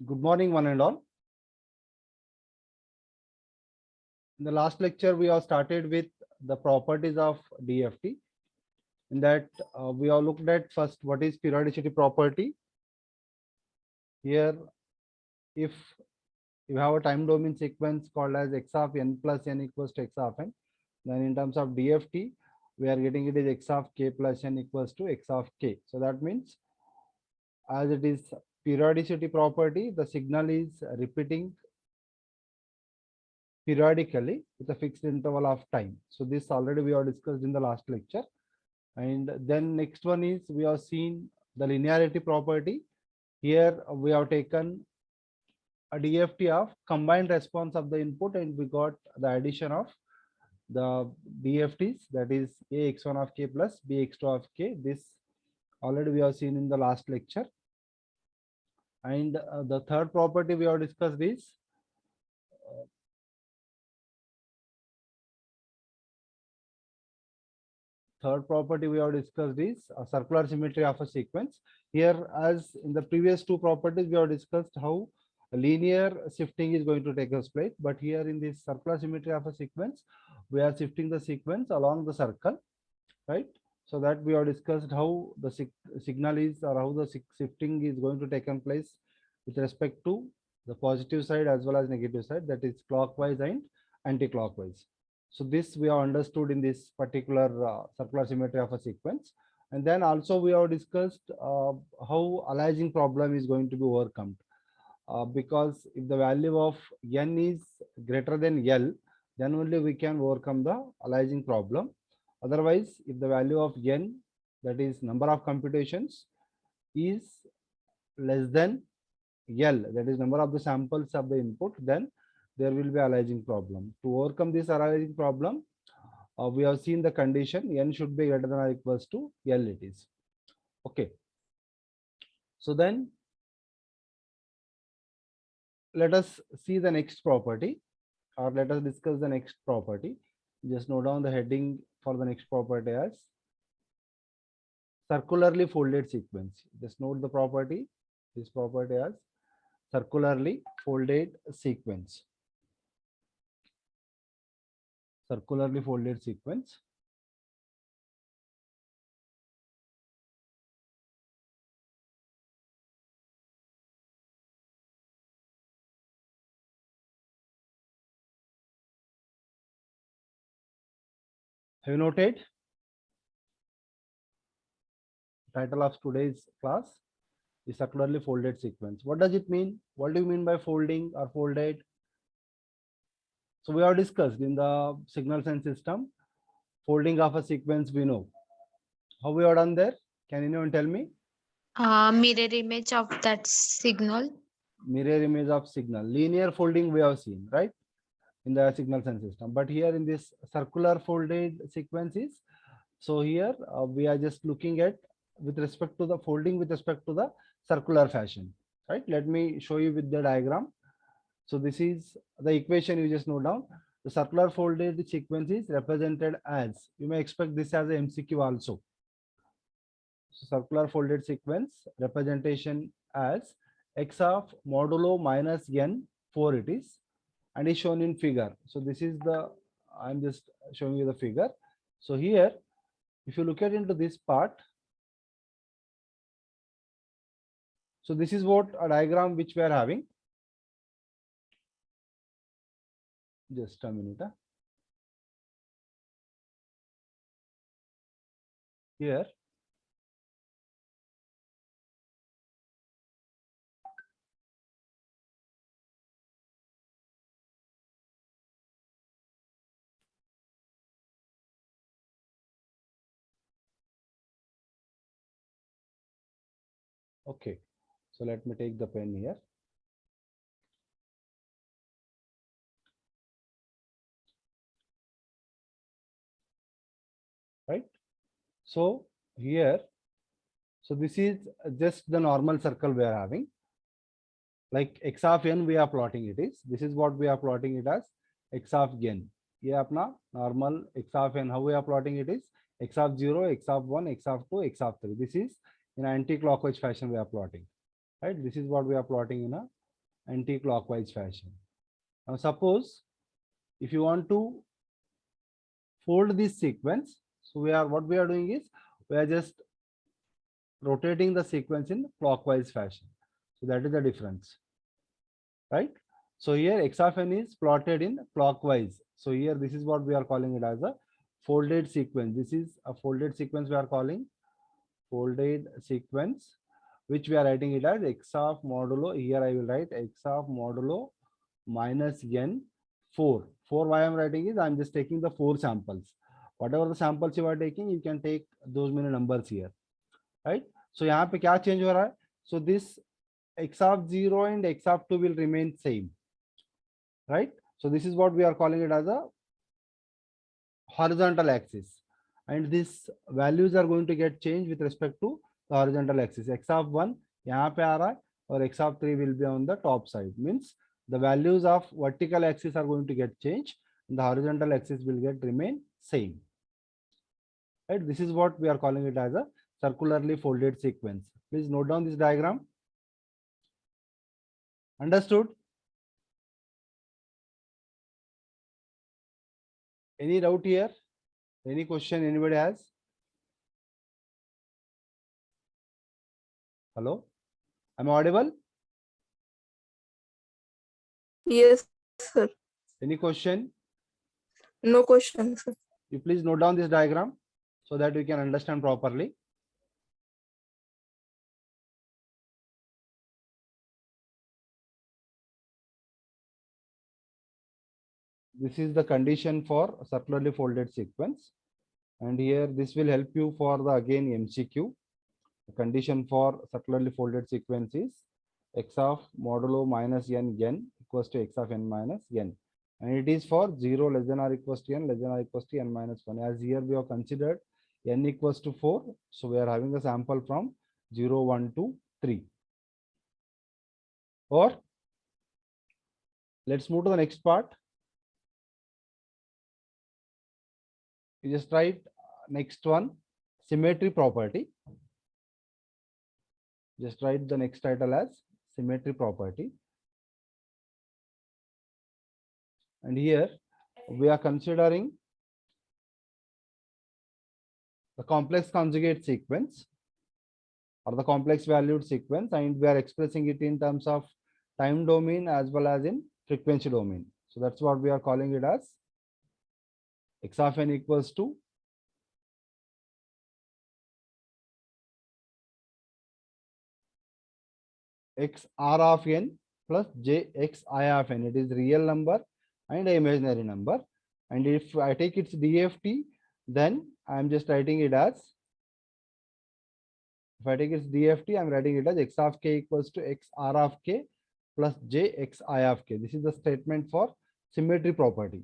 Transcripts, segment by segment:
Good morning, one and all. In the last lecture, we have started with the properties of DFT. In that, we have looked at first what is periodicity property. Here, if you have a time domain sequence called as x of n plus n equals to x of n, then in terms of DFT, we are getting it is x of k plus n equals to x of k. So that means as it is periodicity property, the signal is repeating periodically with a fixed interval of time. So this already we have discussed in the last lecture. And then next one is we have seen the linearity property. Here we have taken a DFT of combined response of the input and we got the addition of the DFTs, that is AX1 of k plus BX2 of k. This already we have seen in the last lecture. And the third property we have discussed is third property we have discussed is a circular symmetry of a sequence. Here, as in the previous two properties, we have discussed how linear shifting is going to take place. But here in this circular symmetry of a sequence, we are shifting the sequence along the circle, right? So that we have discussed how the signal is or how the shifting is going to take place with respect to the positive side as well as negative side, that is clockwise and anti-clockwise. So this we have understood in this particular circular symmetry of a sequence. And then also we have discussed how aliasing problem is going to be overcome. Because if the value of n is greater than L, then only we can overcome the aliasing problem. Otherwise, if the value of n, that is number of computations, is less than L, that is number of the samples of the input, then there will be aliasing problem. To overcome this aliasing problem, we have seen the condition n should be greater than or equals to L it is. Okay. So then let us see the next property, or let us discuss the next property. Just note down the heading for the next property as circularly folded sequence. Just note the property, this property as circularly folded sequence. Circularly folded sequence. Have you noted? Title of today's class is circularly folded sequence. What does it mean? What do you mean by folding or folded? So we have discussed in the signal sense system, folding of a sequence we know. How we have done there? Can anyone tell me? Mirror image of that signal. Mirror image of signal. Linear folding we have seen, right? In the signal sense system. But here in this circular folded sequences, so here we are just looking at with respect to the folding with respect to the circular fashion, right? Let me show you with the diagram. So this is the equation you just note down. The circular folded sequence is represented as, you may expect this as a MCQ also. So circular folded sequence representation as x of modulo minus n 4 it is, and is shown in figure. So this is the, I'm just showing you the figure. So here, if you look at into this part, so this is what a diagram which we are having. Just a minute. Here, okay. So let me take the pen here. Right. So here, so this is just the normal circle we are having. Like x of n we are plotting it is. This is what we are plotting it as x of n. ये अपना normal x of n. How we are plotting it is x of 0, x of 1, x of 2, x of 3. This is in anti-clockwise fashion we are plotting. Right. This is what we are plotting in a anti-clockwise fashion. Now suppose if you want to fold this sequence, so what we are doing is we are just rotating the sequence in clockwise fashion. So that is the difference, right? So here x of n is plotted in clockwise. So here this is what we are calling it as a folded sequence. This is a folded sequence we are calling folded sequence, which we are writing it as x of modulo. Here I will write x of modulo minus n 4. Why I am writing is I am just taking the 4 samples. Whatever the samples you are taking, you can take those many numbers here, right? So यहाँ पे क्या change हो रहा है? So this x of 0 and x of 2 will remain same, right? So this is what we are calling it as a horizontal axis, and these values are going to get changed with respect to the horizontal axis. X of 1 यहाँ पे आ रहा है और x of 3 will be on the top side, means the values of vertical axis are going to get changed and the horizontal axis will get remain same, right? This is what we are calling it as a circularly folded sequence. Please note down this diagram. Understood? Any doubt here? Any question anybody has? Hello? Am I audible? Yes, sir. Any question? No question, sir. You please note down this diagram so that we can understand properly. This is the condition for circularly folded sequence. And here this will help you for the again MCQ. The condition for circularly folded sequence is x of modulo minus n equals to x of n minus n. And it is for 0 less than or equals to n less than or equals to n minus 1. As here we have considered n equals to 4. So we are having a sample from 0, 1 to 3. Or let's move to the next part. You just write next one, symmetry property. Just write the next title as symmetry property. And here we are considering the complex conjugate sequence or the complex valued sequence, and we are expressing it in terms of time domain as well as in frequency domain. So that's what we are calling it as x of n equals to x r of n plus j x I of n. It is real number and imaginary number. And if I take its DFT, then I am just writing it as, if I take its DFT, I am writing it as x of k equals to x r of k plus j x I of k. This is the statement for symmetry property.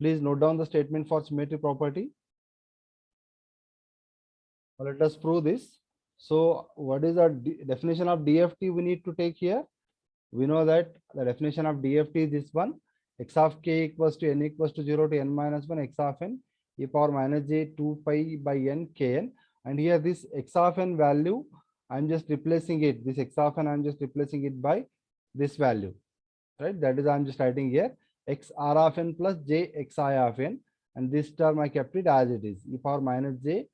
Please note down the statement for symmetry property. Now let us prove this. So what is the definition of DFT we need to take here? We know that the definition of DFT is this one, x of k equals to n equals to 0 to n minus 1 x of n e power minus j 2 pi by n kn. And here this x of n value, I'm just replacing it. This x of n, I'm just replacing it by this value, right? That is, I'm just writing here x r of n plus j x I of n. And this term I kept it as it is, e power minus j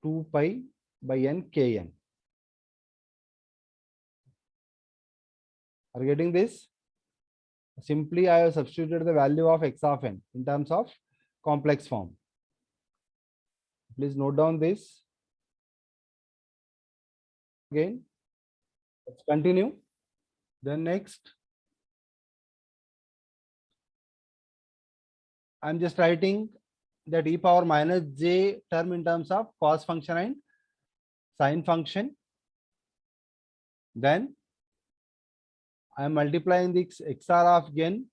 2 pi by n kn. Are you getting this? Simply I have substituted the value of x of n in terms of complex form. Please note down this. Again, let's continue. Then next, I'm just writing that e power minus j term in terms of cos function and sine function. Then I am multiplying this xr of n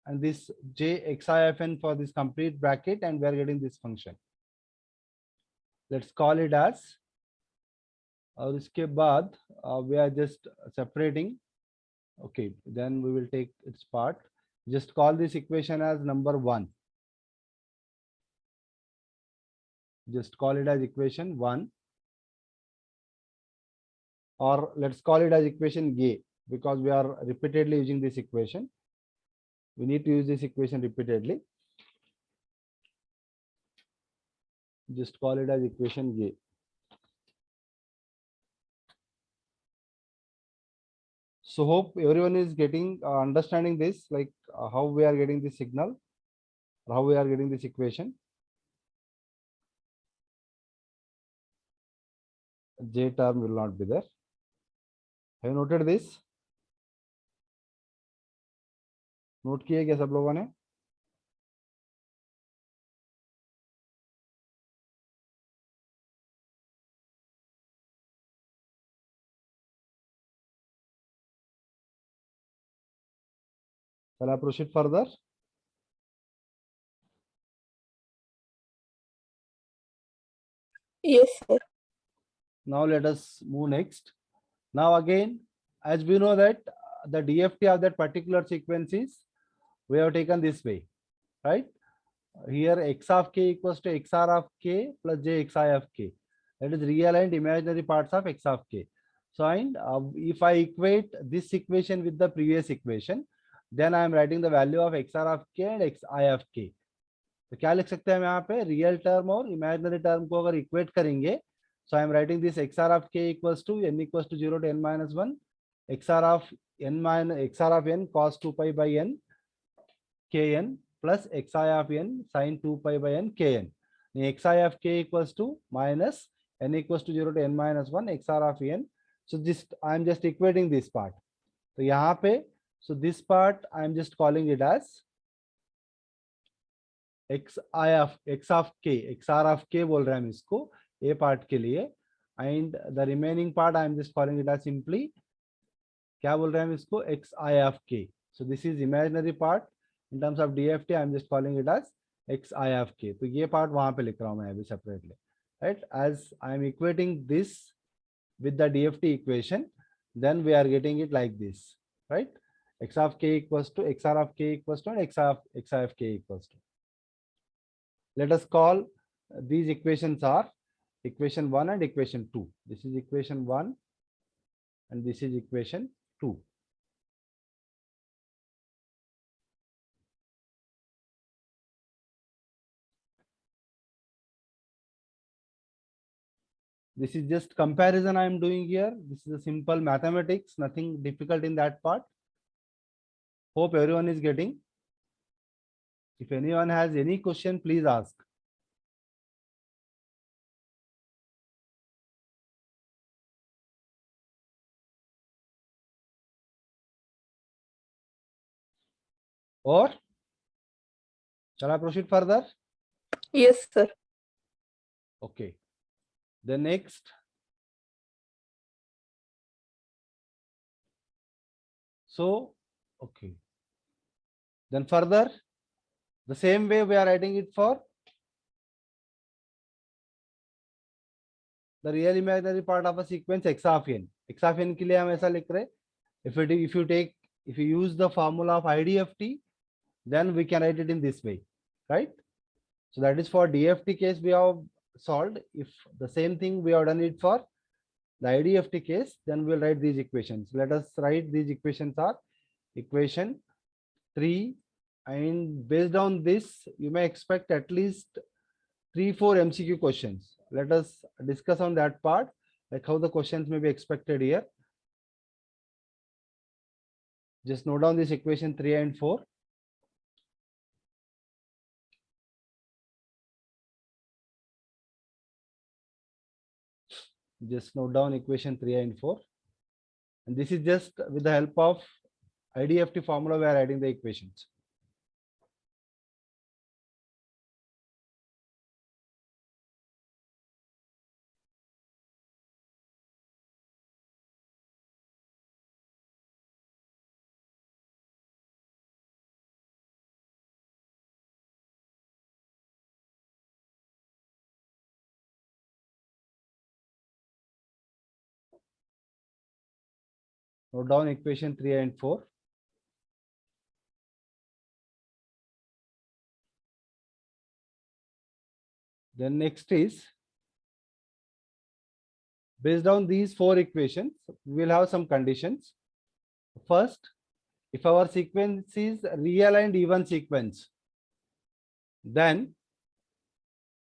and this j xi of n for this complete bracket, and we are getting this function. Let's call it as, और इसके बाद we are just separating. Okay, then we will take its part. Just call this equation as number 1. Just call it as equation 1. or let's call it as equation A, because we are repeatedly using this equation. We need to use this equation repeatedly. Just call it as equation A. So hope everyone is getting understanding this, like how we are getting this signal, or how we are getting this equation. J term will not be there. Have you noted this? Note किए क्या सब लोगों ने? Shall I proceed further? Yes, sir. Now let us move next. Now again, as we know that the DFT of that particular sequence is, we have taken this way, right? Here x of k equals to xr of k plus j xi of k. That is real and imaginary parts of x of k. So and if I equate this equation with the previous equation, then I am writing the value of xr of k and xi of k. तो क्या लिख सकते हैं हम यहाँ पे, real term और imaginary term को अगर इक्वेट करेंगे, so I am writing this xr of k equals to n equals to 0 to n minus 1, xr of n cos 2 pi by n kn plus xi of n sin 2 pi by n kn. Xi of k equals to minus n equals to 0 to n minus 1 xr of n. So this I am just equating this part. तो यहाँ पे, so this part I am just calling it as x of k, xr of k बोल रहे हैं हम इसको a part के लिए, and the remaining part I am just calling it as simply, क्या बोल रहे हैं हम इसको, xi of k. So this is imaginary part. In terms of DFT, I am just calling it as xi of k. तो ये part वहां पे लिख रहा हूँ मैं अभी separately, right? As I am equating this with the DFT equation, then we are getting it like this, right? X of k equals to xr of k equals to and xi of k equals to. Let us call these equations are equation 1 and equation 2. This is equation 1 and this is equation 2. This is just comparison I am doing here. This is a simple mathematics, nothing difficult in that part. Hope everyone is getting. If anyone has any question, please ask. Or shall I proceed further? Yes, sir. Okay. The next. So, okay. Then further, the same way we are writing it for the real imaginary part of a sequence x of n. X of n के लिए हम ऐसा लिख रहे हैं. If you use the formula of IDFT, then we can write it in this way, right? So that is for DFT case we have solved. If the same thing we have done it for the IDFT case, then we'll write these equations. Let us write these equations are equation 3, and based on this, you may expect at least 3-4 MCQ questions. Let us discuss on that part, like how the questions may be expected here. Just note down this equation 3 and 4. Just note down equation 3 and 4. And this is just with the help of IDFT formula, we are adding the equations. Note down equation 3 and 4. Then next is Based on these four equations, we will have some conditions. First, if our sequence is real and even sequence, then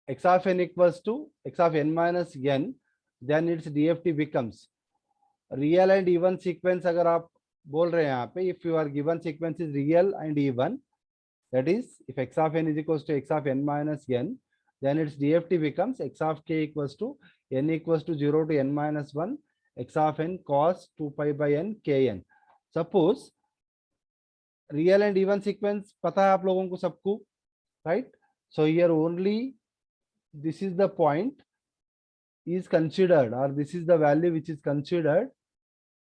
x of n equals to x of n minus n, then its DFT becomes real and even sequence. अगर आप बोल रहे हैं यहाँ पे, if your given sequence is real and even, that is if x of n is equals to x of n minus n, then its DFT becomes x of k equals to n equals to 0 to n minus 1 x of n cos 2 pi by n kn. Suppose real and even sequence पता है आप लोगों को सबको, right? So here only this is the point is considered, or this is the value which is considered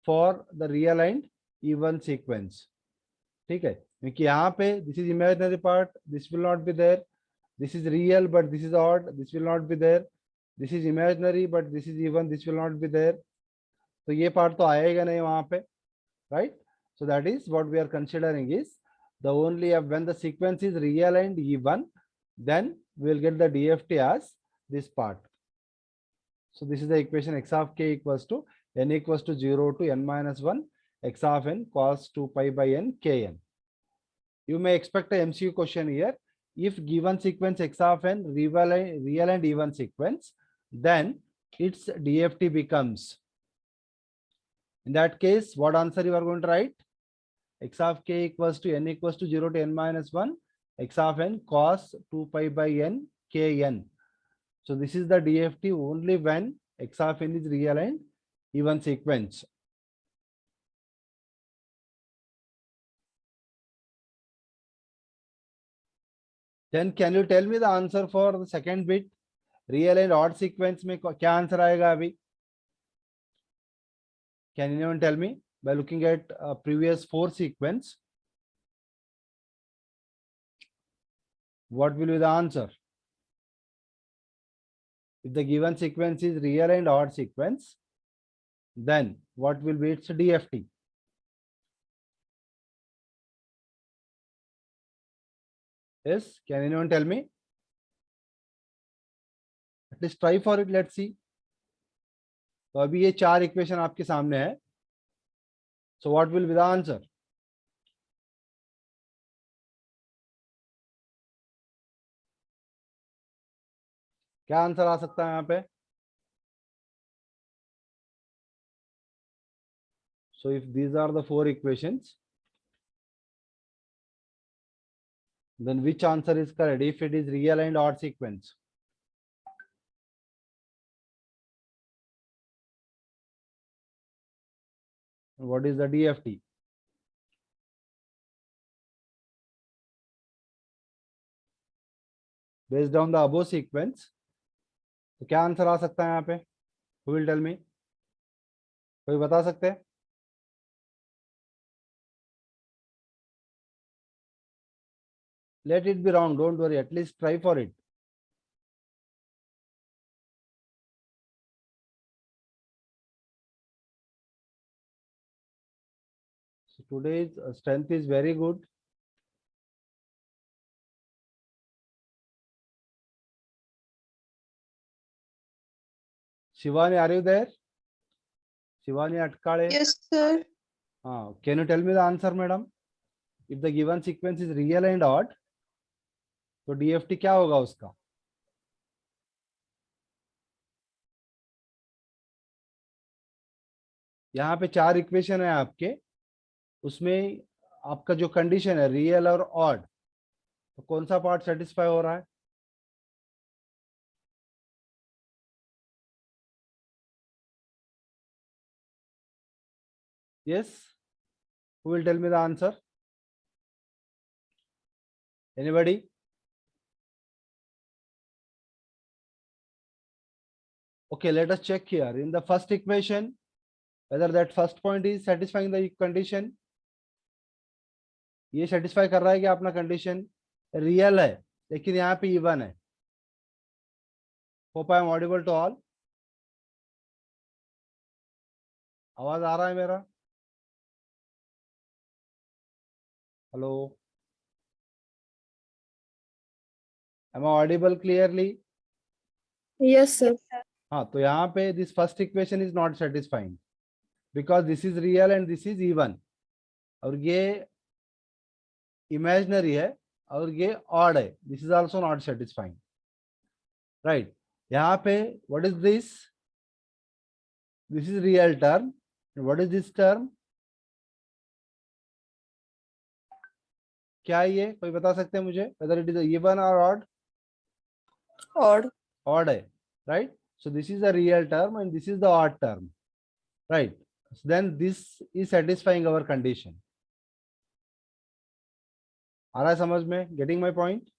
for the real and even sequence. ठीक है, क्योंकि यहाँ पे this is imaginary part, this will not be there. This is real but this is odd, this will not be there. This is imaginary but this is even, this will not be there. तो ये part तो आएगा नहीं वहाँ पे, right? So that is what we are considering is the only when the sequence is real and even, then we will get the DFT as this part. So this is the equation x of k equals to n equals to 0 to n minus 1 x of n cos 2 pi by n kn. You may expect a MCQ question here. If given sequence x of n real and even sequence, then its DFT becomes. In that case, what answer you are going to write? X of k equals to n equals to 0 to n minus 1 x of n cos 2 pi by n kn. So this is the DFT only when x of n is real and even sequence. Then can you tell me the answer for the second bit? Real and odd sequence में क्या answer आएगा अभी? Can anyone tell me by looking at previous four sequence? What will be the answer? If the given sequence is real and odd sequence, then what will be its DFT? Yes, can anyone tell me? At least try for it, let's see. तो अभी ये चार equation आपके सामने है. So what will be the answer? क्या answer आ सकता है यहाँ पे? So if these are the four equations, then which answer is correct if it is real and odd sequence? What is the DFT? Based on the above sequence, तो क्या answer आ सकता है यहाँ पे? Who will tell me? कोई बता सकते हैं? Let it be wrong, don't worry, at least try for it. So today's strength is very good. Shivani, are you there? Shivani Atkale. Yes, sir. Can you tell me the answer, madam? If the given sequence is real and odd, तो DFT क्या होगा उसका? यहाँ पे चार equation है आपके, उसमें आपका जो कंडीशन है रियल और ऑड, तो कौन सा पार्ट सेटिस्फाई हो रहा है? Yes, who will tell me the answer? Anybody? Okay, let us check here. In the first equation, whether that first point is satisfying the condition. ये satisfy कर रहा है कि अपना condition real है, लेकिन यहाँ पे even है. Hope I am audible to all. आवाज आ रहा है मेरा? Hello. Am I audible clearly? Yes, sir. हाँ, तो यहाँ पे this first equation is not satisfying because this is real and this is even, और ये इमेजिनरी है और ये ऑड है, this is also not satisfying, right. यहाँ पे what is this, this is real term, what is this term, क्या है ये, कोई बता सकते हैं मुझे, वेदर इट इज इवन और ऑड? odd, Odd है, right? So this is the real term and this is the odd term, right? So then this is satisfying our condition. आ रहा है समझ में? Getting my point?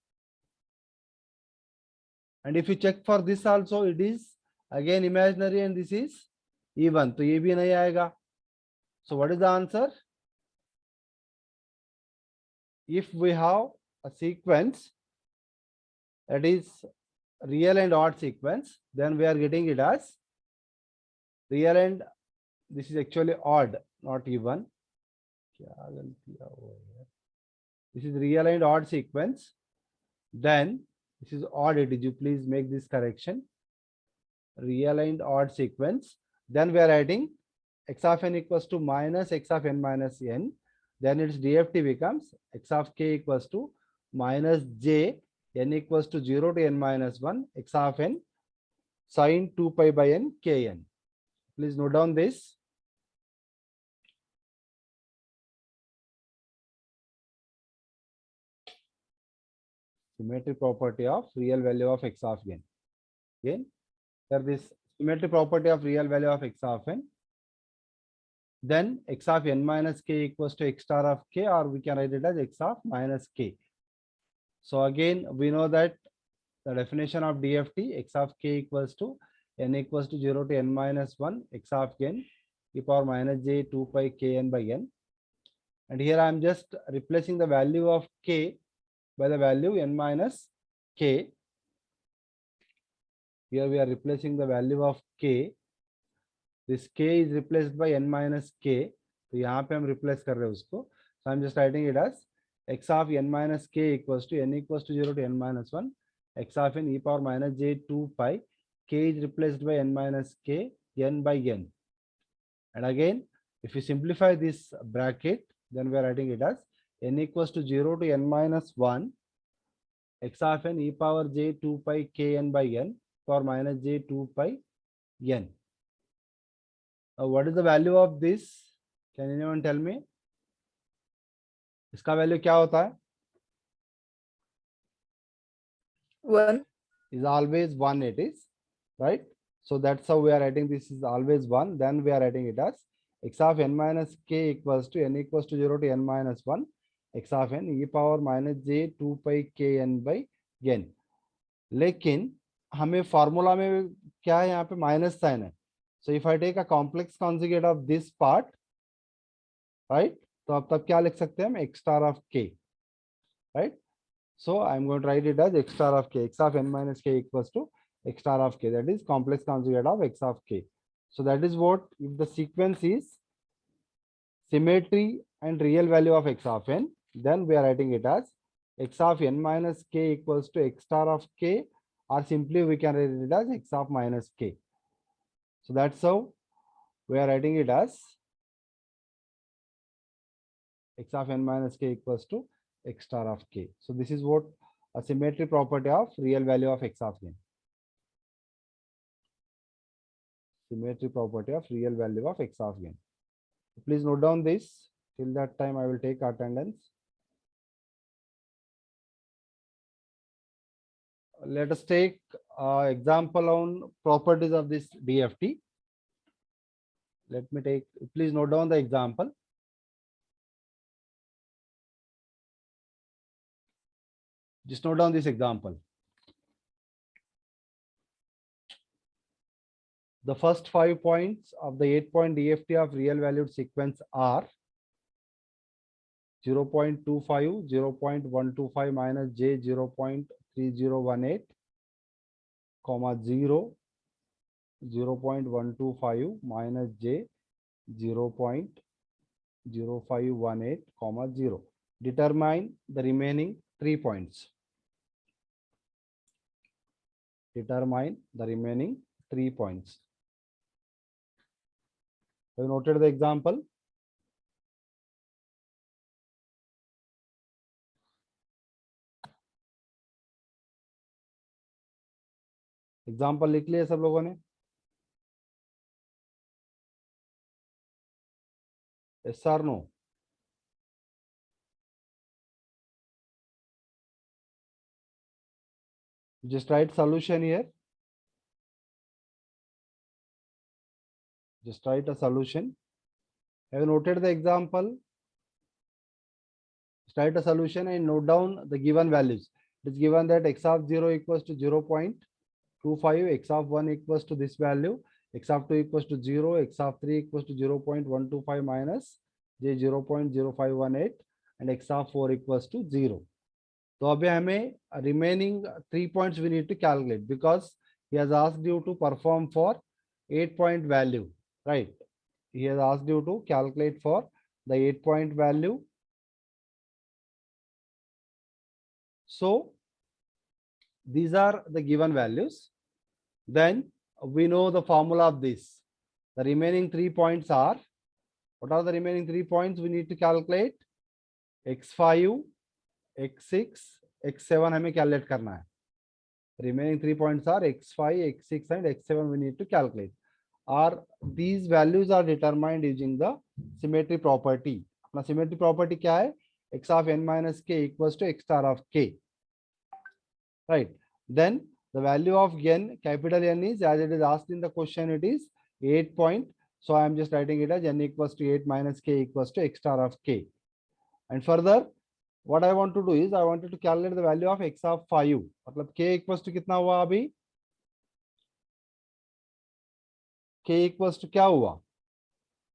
And if you check for this also, it is again imaginary and this is even. तो ये भी नहीं आएगा. So what is the answer? If we have a sequence that is real and odd sequence, then we are getting it as real and this is actually odd, not even. क्या गलती हुआ है? This is real and odd sequence. Then this is odd. Did you please make this correction? Real and odd sequence. Then we are adding x of n equals to minus x of n minus n. Then its DFT becomes x of k equals to minus j n equals to 0 to n minus 1 x of n sine 2 pi by n kn. Please note down this. Symmetry property of real value of x of n. Again, there this symmetry property of real value of x of n. Then x of n minus k equals to x star of k, or we can write it as x of minus k. So again, we know that the definition of DFT, x of k equals to n equals to 0 to n minus 1 x of n e power minus j 2 pi kn by n. And here I am just replacing the value of k by the value n minus k. Here we are replacing the value of k. This k is replaced by n minus k. तो यहाँ पे हम replace कर रहे हैं उसको. So I'm just writing it as x of n minus k equals to n equals to 0 to n minus 1 x of n e power minus j 2 pi. K is replaced by n minus k, n by n. And again, if you simplify this bracket, then we are writing it as n equals to 0 to n minus 1 x of n e power j 2 pi kn by n power minus j 2 pi n. Now what is the value of this? Can anyone tell me? इसका value क्या होता है? 1, Is always 1 it is, right? So that's how we are writing this is always 1. Then we are writing it as x of n minus k equals to n equals to 0 to n minus 1 x of n e power minus j 2 pi kn by n. लेकिन हमें formula में क्या है, यहाँ पे minus sign है. So if I take a complex conjugate of this part, right? तो अब तब क्या लिख सकते हैं हम, x star of k, right? So I'm going to write it as x star of k, x of n minus k equals to x star of k, that is complex conjugate of x of k. So that is what, if the sequence is symmetry and real value of x of n, then we are writing it as x of n minus k equals to x star of k, or simply we can write it as x of minus k. So that's how we are writing it as x of n minus k equals to x star of k. So this is what a symmetry property of real value of x of n. Symmetry property of real value of x of n. Please note down this. Till that time I will take attendance. Let us take example on properties of this DFT. Let me take, please note down the example. Just note down this example. The first 5 points of the 8-point DFT of real valued sequence are 0.25, 0.125 minus j 0.3018, comma 0, 0.125 minus j 0.0518, comma 0. Determine the remaining 3 points. Determine the remaining 3 points. Have you noted the example? Example लिख लिया सब लोगों ने? Yes or no? Just write solution here. Just write a solution. Have you noted the example? Just write a solution and note down the given values. It is given that x of 0 equals to 0.25, x of 1 equals to this value, x of 2 equals to 0, x of 3 equals to 0.125 minus j 0.0518 and x of 4 equals to 0. तो अभी हमें remaining 3 points we need to calculate because he has asked you to perform for 8-point value, right? He has asked you to calculate for the 8-point value. So these are the given values. Then we know the formula of this. The remaining 3 points are, what are the remaining 3 points we need to calculate? x5, x6, x7 हमें calculate करना है. Remaining 3 points are x5, x6 and x7 we need to calculate. These values are determined using the symmetry property. अपना symmetry property क्या है? X of n minus k equals to x star of k. Right. Then the value of n, capital N is, as it is asked in the question, it is 8 point. So I am just writing it as n equals to 8 minus k equals to x star of k. And further, what I want to do is I wanted to calculate the value of x of 5. मतलब k equals to कितना हुआ अभी? K equals to क्या हुआ?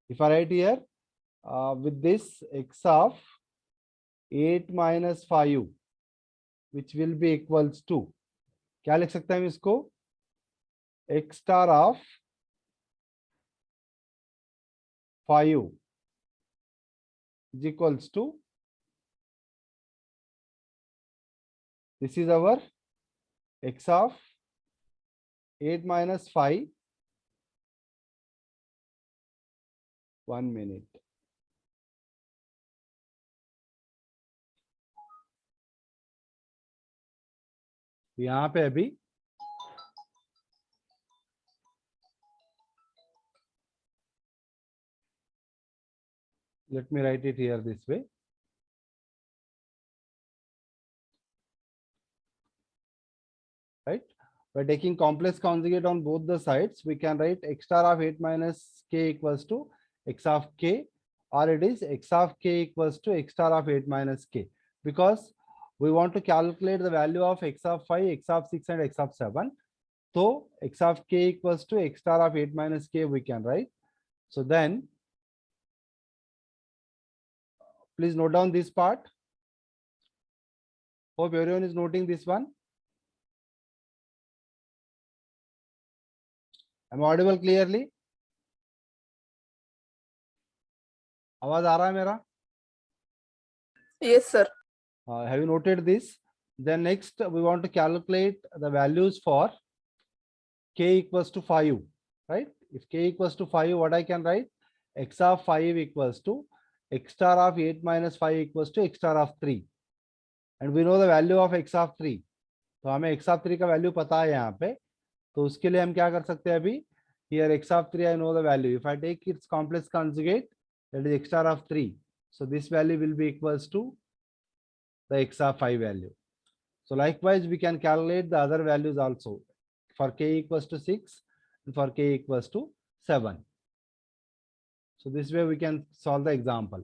If I write here with this x of 8 minus 5, which will be equals to, क्या लिख सकते हैं हम इसको? x star of 5 is equals to, this is our x of 8 minus 5. 1 minute. यहाँ पे अभी let me write it here this way. Right? By taking complex conjugate on both the sides, we can write x star of 8 minus k equals to x of k, or it is x of k equals to x star of 8 minus k, because we want to calculate the value of x of 5, x of 6 and x of 7. So x of k equals to x star of 8 minus k we can write. So then please note down this part. Hope everyone is noting this one. Am I audible clearly? आवाज आ रहा है मेरा? Yes, sir. Have you noted this? Then next we want to calculate the values for k equals to 5, right? If k equals to 5, what I can write? X of 5 equals to x star of 8 minus 5 equals to x star of 3. And we know the value of x of 3. तो हमें x of 3 का value पता है यहाँ पे, तो उसके लिए हम क्या कर सकते हैं अभी? Here x of 3 I know the value. If I take its complex conjugate, that is x star of 3. So this value will be equals to the x of 5 value. So likewise we can calculate the other values also for k equals to 6 and for k equals to 7. So this way we can solve the example.